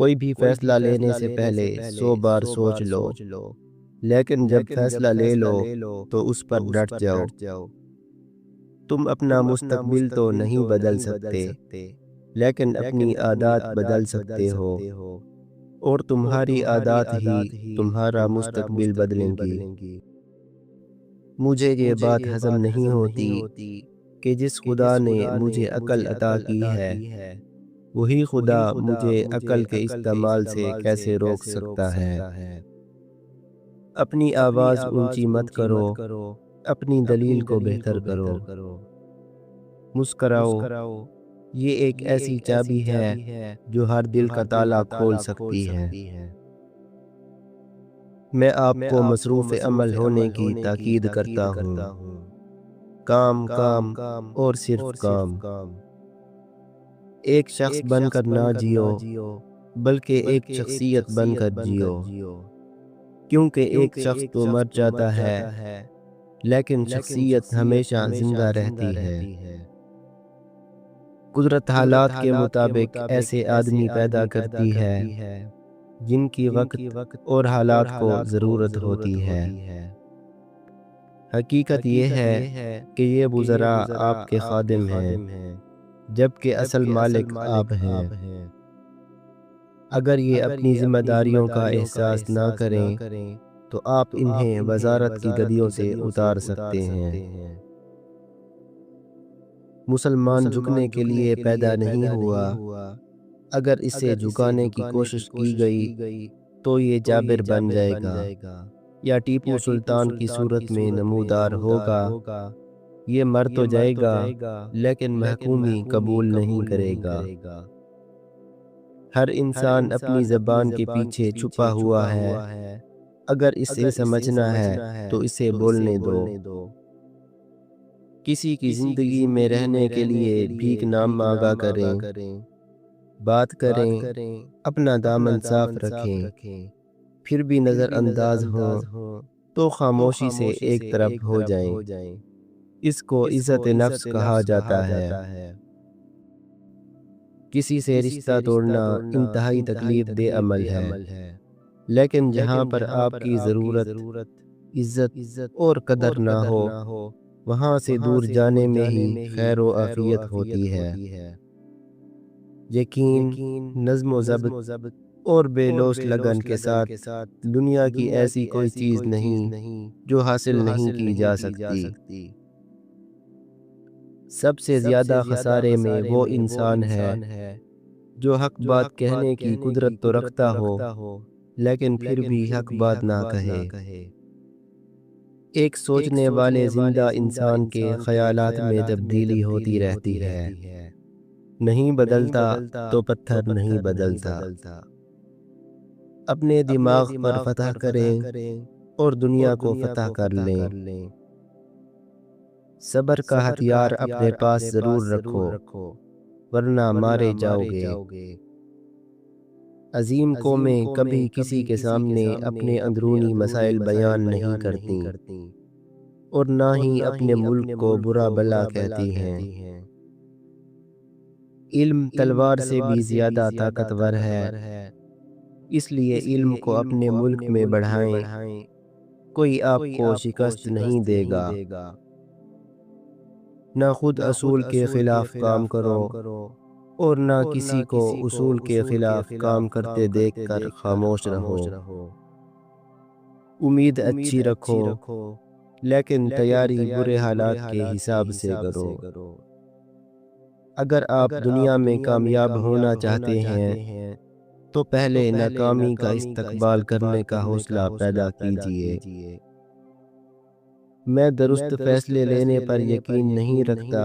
کوئی بھی فیصلہ لینے سے پہلے 100 بار سوچ لو، لیکن جب فیصلہ لے لو تو اس پر ڈٹ جاؤ۔ تم اپنا مستقبل تو نہیں بدل سکتے، لیکن اپنی عادات بدل سکتے ہو، اور تمہاری عادات ہی تمہارا مستقبل بدلیں گی۔ مجھے یہ بات ہضم نہیں ہوتی کہ جس خدا نے مجھے عقل عطا کی ہے، وہی خدا مجھے عقل کے استعمال سے کیسے روک سکتا ہے۔ اپنی آواز اونچی مت کرو، اپنی دلیل کو بہتر کرو۔ مسکراؤ، یہ ایک ایسی چابی ہے جو ہر دل کا تالا کھول سکتی ہے۔ میں آپ کو مصروف عمل ہونے کی تاکید کرتا ہوں۔ کام کام اور صرف کام۔ ایک شخص بن کر نہ جیو، بلکہ ایک شخصیت بن کر جیو، کیونکہ ایک شخص تو مر جاتا ہے، لیکن شخصیت ہمیشہ زندہ رہتی ہے۔ قدرت حالات کے مطابق ایسے آدمی پیدا کرتی ہے جن کی وقت اور حالات کو ضرورت ہوتی ہے۔ حقیقت یہ ہے کہ یہ وزراء آپ کے خادم ہیں، جبکہ اصل مالک آپ ہیں۔ اگر یہ اپنی ذمہ داریوں کا احساس نہ کریں تو آپ انہیں وزارت کی گدیوں سے اتار سکتے ہیں۔ مسلمان جھکنے کے لیے پیدا نہیں ہوا، اگر اسے جھکانے کی کوشش کی گئی تو یہ جابر بن جائے گا یا ٹیپو سلطان کی صورت میں نمودار ہوگا۔ یہ مر تو جائے گا لیکن محکومی قبول نہیں کرے گا۔ ہر انسان اپنی زبان کے پیچھے چھپا ہوا ہے، اگر اسے سمجھنا ہے تو اسے بولنے دو۔ کسی کی زندگی میں رہنے کے لیے بھیک نہ مانگا کریں، بات کریں، اپنا دامن صاف رکھیں، پھر بھی نظر انداز ہوں تو خاموشی سے ایک طرف ہو جائیں۔ اس کو عزت نفس کہا جاتا ہے۔ کسی سے رشتہ توڑنا انتہائی تکلیف دہ عمل ہے، لیکن جہاں پر آپ کی ضرورت، عزت اور قدر نہ ہو، وہاں سے دور جانے میں ہی خیر و عافیت ہوتی ہے۔ یقین، نظم و ضبط اور بے لوث لگن کے ساتھ دنیا کی ایسی کوئی چیز نہیں جو حاصل نہیں کی جا سکتی۔ سب سے زیادہ خسارے میں وہ انسان ہے جو حق بات کہنے کی قدرت تو رکھتا ہو، لیکن پھر بھی حق بات نہ کہے۔ ایک سوچنے والے زندہ انسان کے خیالات میں تبدیلی ہوتی رہتی ہے۔ نہیں بدلتا تو پتھر نہیں بدلتا۔ اپنے دماغ پر فتح کریں اور دنیا کو فتح کر لیں۔ صبر کا ہتھیار اپنے پاس ضرور رکھو، ورنہ مارے جاؤ گے۔ عظیم قومیں کبھی کسی کے سامنے اپنے اندرونی مسائل بیان نہیں کرتیں، اور نہ ہی اپنے ملک کو برا بھلا کہتی ہیں۔ علم تلوار سے بھی زیادہ طاقتور ہے، اس لیے علم کو اپنے ملک میں بڑھائیں، کوئی آپ کو شکست نہیں دے گا۔ نہ خود اصول کے خلاف کام کرو، اور نہ کسی کو اصول کے خلاف کام کرتے دیکھ کر خاموش رہو۔ امید اچھی رکھو، لیکن تیاری برے حالات کے حساب سے کرو۔ اگر آپ دنیا میں کامیاب ہونا چاہتے ہیں تو پہلے ناکامی کا استقبال کرنے کا حوصلہ پیدا کیجیے۔ میں درست فیصلے لینے پر یقین نہیں رکھتا،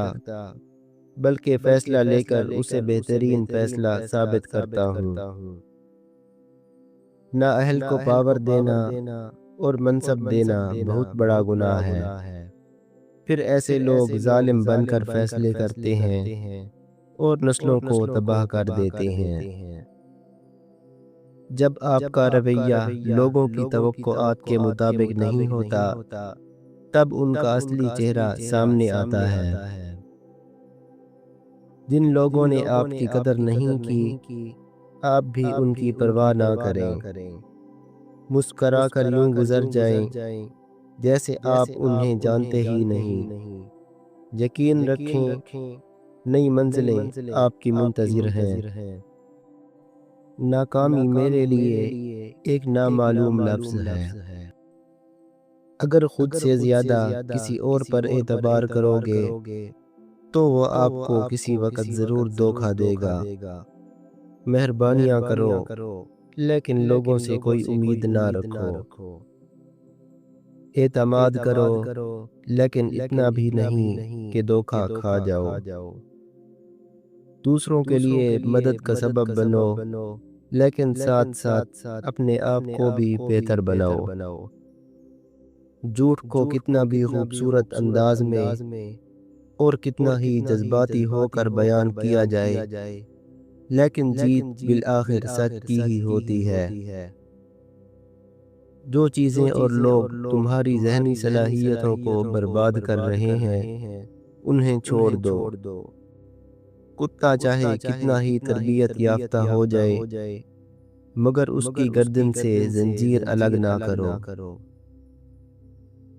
بلکہ فیصلہ لے کر اسے بہترین فیصلہ ثابت کرتا ہوں۔ نااہل کو پاور دینا اور منصب دینا بہت بڑا گناہ ہے۔ پھر ایسے لوگ ظالم بن کر فیصلے کرتے ہیں اور نسلوں کو تباہ کر دیتے ہیں۔ جب آپ کا رویہ لوگوں کی توقعات کے مطابق نہیں ہوتا، تب ان کا اصلی چہرہ سامنے آتا ہے۔ جن لوگوں نے آپ کی قدر نہیں کی، آپ بھی ان کی پرواہ نہ کریں، مسکرا کر یوں گزر جائیں جیسے آپ انہیں جانتے ہی نہیں۔ یقین رکھیں نئی منزلیں آپ کی منتظر ہیں، ناکامی میرے لیے ایک نامعلوم لفظ ہے۔ اگر خود سے زیادہ کسی اور پر اعتبار کرو گے تو وہ آپ کو کسی وقت ضرور دھوکہ دے گا۔ مہربانیاں کرو لیکن لوگوں سے کوئی امید نہ رکھو، اعتماد کرو لیکن اتنا بھی نہیں کہ دھوکہ کھا جاؤ۔ دوسروں کے لیے مدد کا سبب بنو لیکن ساتھ ساتھ اپنے آپ کو بھی بہتر بناؤ۔ جھوٹ کو کتنا بھی خوبصورت انداز میں اور کتنا ہی جذباتی ہو کر بیان کیا جائے، لیکن جیت بالآخر سچ کی ہی ہوتی ہے۔ جو چیزیں اور لوگ تمہاری ذہنی صلاحیتوں کو برباد کر رہے ہیں انہیں چھوڑ دو۔ کتا چاہے کتنا ہی تربیت یافتہ ہو جائے مگر اس کی گردن سے زنجیر الگ نہ کرو۔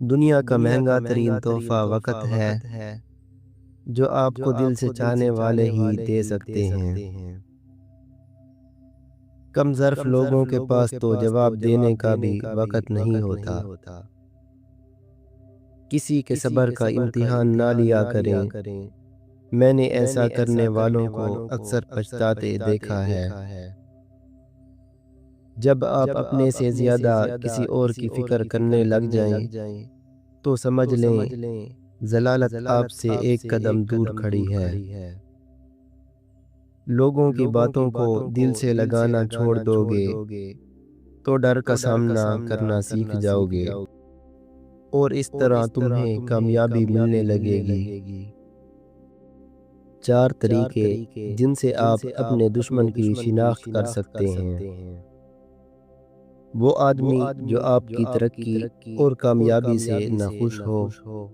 دنیا کا مہنگا ترین تحفہ وقت ہے جو آپ کو دل سے چاہنے والے ہی دے سکتے ہیں۔ کم ظرف لوگوں کے پاس تو جواب دینے کا بھی وقت نہیں ہوتا۔ کسی کے صبر کا امتحان نہ لیا کریں، میں نے ایسا کرنے والوں کو اکثر پچھتاتے دیکھا ہے۔ جب آپ اپنے سے زیادہ کسی اور کی فکر کرنے لگ جائیں تو سمجھ لیں ضلالت آپ سے ایک قدم دور کھڑی ہے۔ لوگوں کی باتوں کو دل سے لگانا چھوڑ دو گے تو ڈر کا سامنا کرنا سیکھ جاؤ گے اور اس طرح تمہیں کامیابی ملنے لگے گی۔ 4 طریقے جن سے آپ اپنے دشمن کی شناخت کر سکتے ہیں۔ وہ آدمی جو آپ کی ترقی اور کامیابی سے ناخوش ہو،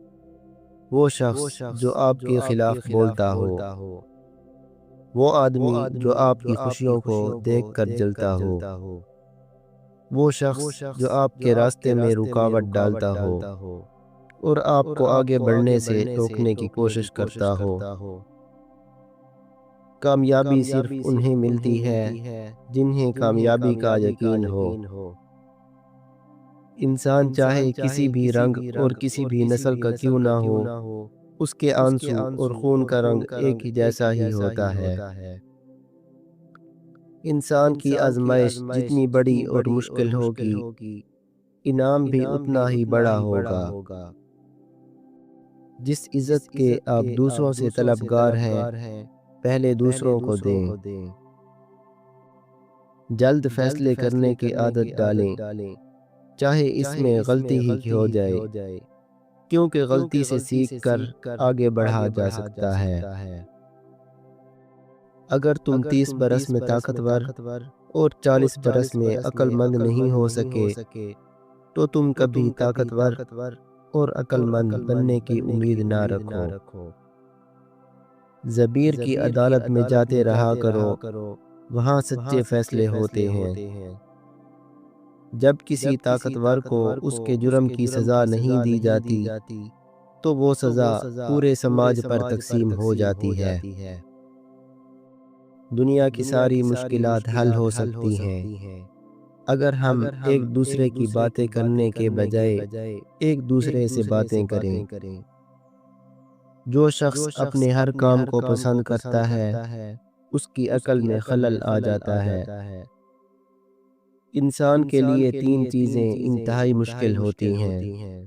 وہ شخص جو آپ کے خلاف بولتا ہو، وہ آدمی جو آپ کی خوشیوں کو دیکھ کر جلتا ہو، وہ شخص جو آپ کے راستے میں رکاوٹ ڈالتا ہو اور آپ کو آگے بڑھنے سے روکنے کی کوشش کرتا ہو۔ کامیابی صرف انہیں ملتی ہے جنہیں کامیابی کا یقین ہو۔ انسان چاہے کسی بھی رنگ اور کسی بھی نسل کا کیوں نہ ہو، اس کے آنسو اور خون کا رنگ ایک ہی جیسا ہی ہوتا ہے۔ انسان کی آزمائش جتنی بڑی اور مشکل ہوگی، انعام بھی اتنا ہی بڑا ہوگا۔ جس عزت کے آپ دوسروں سے طلبگار ہیں، پہلے دوسروں کو دیں۔ جلد فیصلے کرنے کی عادت ڈالیں، چاہے اس میں غلطی ہی ہو جائے، کیونکہ غلطی سے سیکھ کر آگے بڑھا جا سکتا ہے۔ اگر تم 30 برس میں طاقتور اور 40 برس میں عقل مند نہیں ہو سکے تو تم کبھی طاقتور اور عقل مند بننے کی امید نہ رکھو۔ ضمیر کی عدالت میں جاتے رہا کرو، وہاں سچے فیصلے ہوتے ہیں۔ جب کسی طاقتور کو اس کے جرم کی سزا نہیں دی جاتی تو وہ سزا پورے سماج پر تقسیم ہو جاتی ہے۔ دنیا کی ساری مشکلات حل ہو سکتی ہیں اگر ہم ایک دوسرے کی باتیں کرنے کے بجائے ایک دوسرے سے باتیں کریں۔ جو شخص اپنے ہر کام کو پسند کرتا ہے اس کی عقل میں خلل آ جاتا ہے۔ انسان کے لیے 3 چیزیں انتہائی مشکل ہوتی ہیں: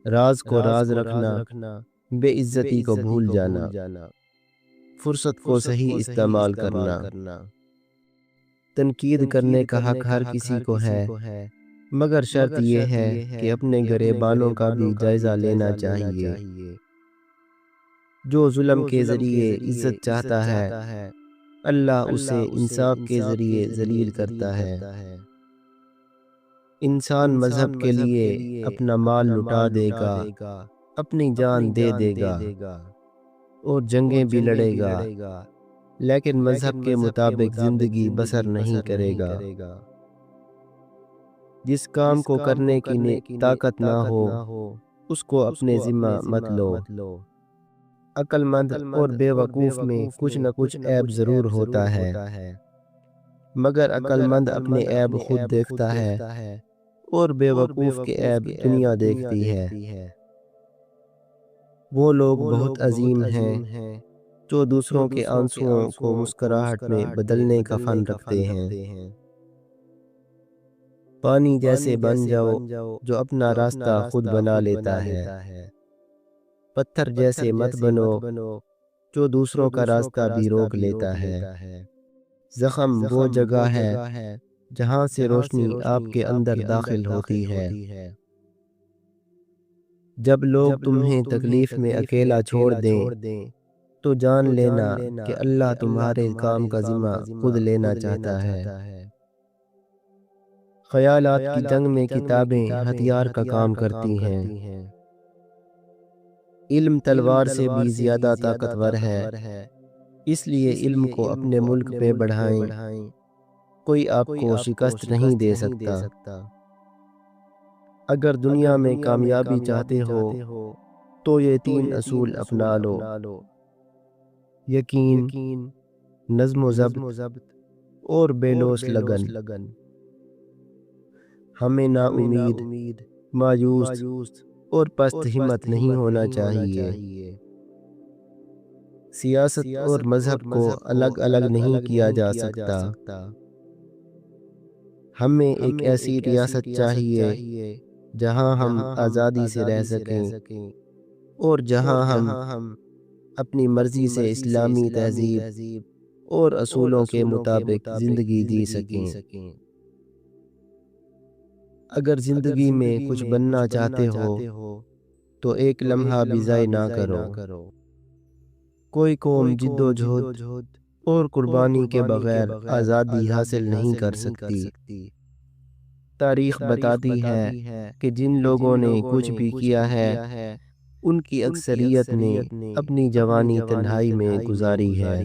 راز کو راز رکھنا، بے عزتی کو بھول جانا، فرصت کو صحیح استعمال کرنا۔ تنقید کرنے کا حق ہر کسی کو ہے، مگر شرط یہ ہے کہ اپنے گریبانوں کا بھی جائزہ لینا چاہیے۔ جو ظلم کے ذریعے عزت چاہتا ہے، اللہ اسے انصاف کے ذریعے ذلیل کرتا ہے۔ انسان مذہب کے لیے اپنا مال لٹا دے گا، اپنی جان دے دے گا اور جنگیں بھی لڑے گا، لیکن مذہب کے مطابق زندگی بسر نہیں کرے گا۔ جس کام کو کرنے کی طاقت نہ ہو اس کو اپنے ذمہ مت لو۔ عقل مند اور بے وقوف میں کچھ نہ کچھ عیب ضرور ہوتا ہے، مگر عقل مند اپنے عیب خود دیکھتا ہے اور بے وقوف کے عیب دنیا دیکھتی ہے۔ وہ لوگ بہت عظیم ہیں جو دوسروں کے آنسوؤں کو مسکراہٹ میں بدلنے کا فن رکھتے ہیں۔ پانی جیسے بن جاؤ جو اپنا راستہ خود بنا لیتا ہے۔ پتھر جیسے مت بنو جو دوسروں کا راستہ بھی روک لیتا ہے۔ زخم وہ جگہ ہے جہاں سے روشنی آپ کے اندر داخل ہوتی ہے۔ جب لوگ تمہیں تکلیف میں اکیلا چھوڑ دیں تو جان لینا کہ اللہ تمہارے کام کا ذمہ خود لینا چاہتا ہے۔ خیالات کی جنگ میں کتابیں ہتھیار کا کام کرتی ہیں۔ علم تلوار سے بھی زیادہ طاقتور ہے، اس لیے علم کو اپنے ملک پہ بڑھائیں۔ کوئی آپ کو شکست نہیں دے سکتا۔ اگر دنیا میں کامیابی چاہتے ہو تو یہ 3 اصول اپنا لو: یقین، نظم و ضبط اور بے لوث لگن۔ ہمیں نا امید، مایوس اور پست ہمت نہیں ہونا چاہیے۔ سیاست اور مذہب کو الگ الگ نہیں کیا جا سکتا۔ ہمیں ایک ایسی ریاست چاہیے جہاں ہم آزادی سے رہ سکیں اور جہاں ہم اپنی مرضی سے اسلامی تہذیب اور اصولوں کے مطابق زندگی جی سکیں۔ اگر زندگی میں کچھ بننا چاہتے ہو تو ایک لمحہ بھی ضائع نہ کرو۔ کوئی قوم جد و جہد اور قربانی کے بغیر آزادی حاصل نہیں کر سکتی۔ تاریخ بتاتی ہے کہ جن لوگوں نے کچھ بھی کیا ہے ان کی اکثریت نے اپنی جوانی تنہائی میں گزاری ہے۔